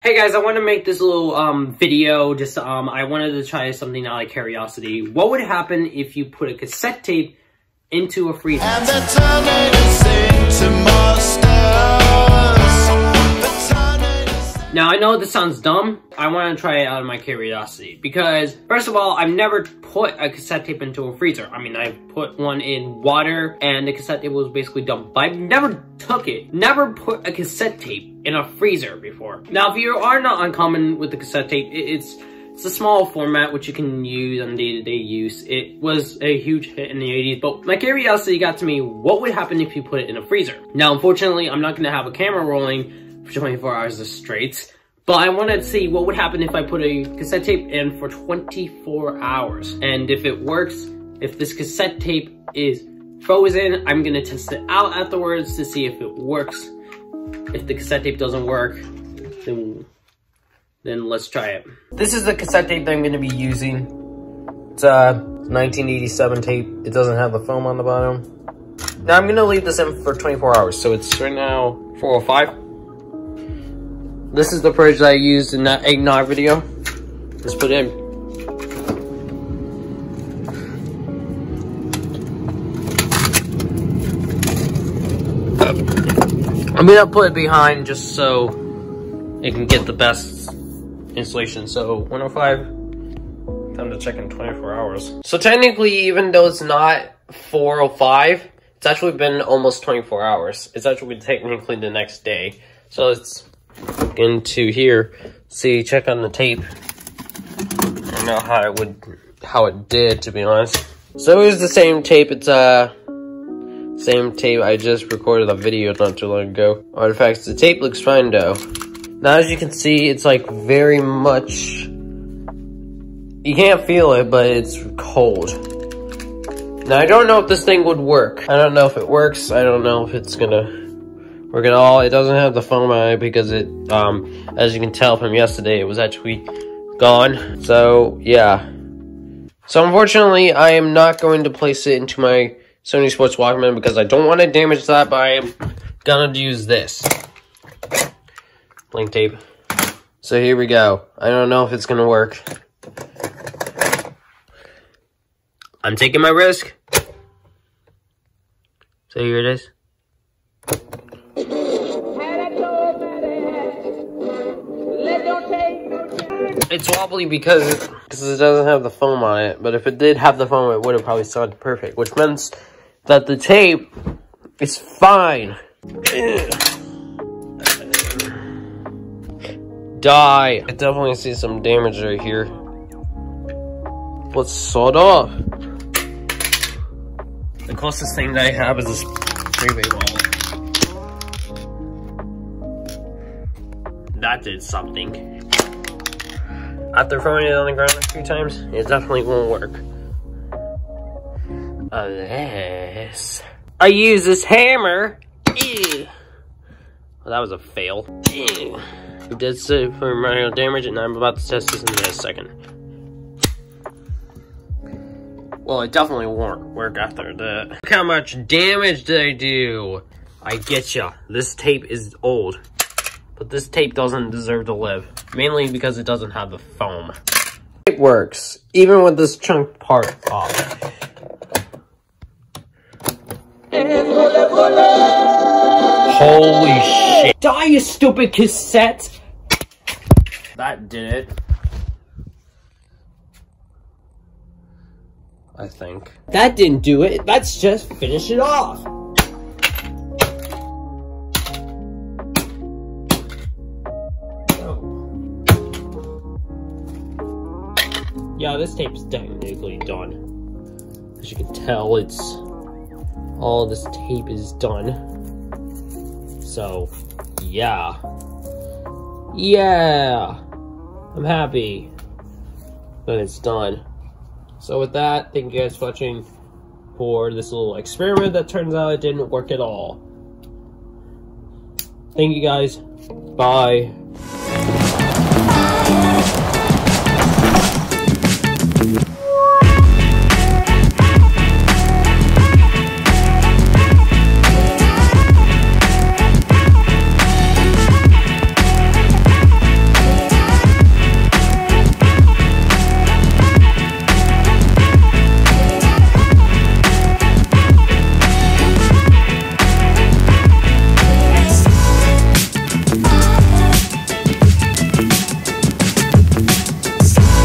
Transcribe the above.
Hey guys, I want to make this little video. I wanted to try something out of curiosity. What would happen if you put a cassette tape into a freezer? And the tornadoes into monsters. Now I know this sounds dumb. I want to try it out of my curiosity because, first of all, I've never put a cassette tape into a freezer. I mean, I've put one in water and the cassette tape was basically dumped, but I've never put a cassette tape in a freezer before. Now, if you are not uncommon with the cassette tape, it's a small format which you can use on day-to-day use. It was a huge hit in the 80s, but my curiosity got to me, what would happen if you put it in a freezer? Now, unfortunately, I'm not going to have a camera rolling for 24 hours straight, but I wanted to see what would happen if I put a cassette tape in for 24 hours. And if it works, if this cassette tape is frozen, I'm going to test it out afterwards to see if it works. If the cassette tape doesn't work, then let's try it. This is the cassette tape that I'm going to be using. It's a 1987 tape. It doesn't have the foam on the bottom. Now I'm going to leave this in for 24 hours. So it's right now 4:05. This is the fridge that I used in that eggnog video. Let's put it in. I'm gonna put it behind just so it can get the best insulation. So 105, time to check in 24 hours. So technically, even though it's not 4:05, it's actually been almost 24 hours. It's actually technically the next day. So let's look into here, see, check on the tape. I don't know how it did, to be honest. So it was the same tape. It's same tape I just recorded a video not too long ago. Artifacts, the tape looks fine though. Now as you can see, it's like very much, you can't feel it, but it's cold. Now I don't know if this thing would work. I don't know if it works. I don't know if it's gonna work at all. It doesn't have the foam on it because it, as you can tell from yesterday, it was actually gone. So yeah. So unfortunately, I am not going to place it into my Sony Sports Walkman because I don't want to damage that, but I am gonna use this blank tape. So here we go. I don't know if it's gonna work. I'm taking my risk. So here it is. It's wobbly because it doesn't have the foam on it, but if it did have the foam, it would have probably sounded perfect, which means that the tape is fine. Die. I definitely see some damage right here. Let's saw it off. The closest thing that I have is this freeway wall. That did something. After throwing it on the ground a few times, it definitely won't work. Unless I use this hammer. Ew. Well, that was a fail. Ew. It did say for minor damage, and I'm about to test this in a second. Well, it definitely won't work after that. Look how much damage did I do? I get ya. This tape is old. But this tape doesn't deserve to live. Mainly because it doesn't have the foam. It works, even with this chunk part off. Holy shit. Die, you stupid cassette! That did it. I think. That didn't do it. Let's just finish it off. Yeah, this tape's technically done. As you can tell, all this tape is done. So, yeah. Yeah! I'm happy that it's done. So with that, thank you guys for watching for this little experiment that turns out it didn't work at all. Thank you guys. Bye.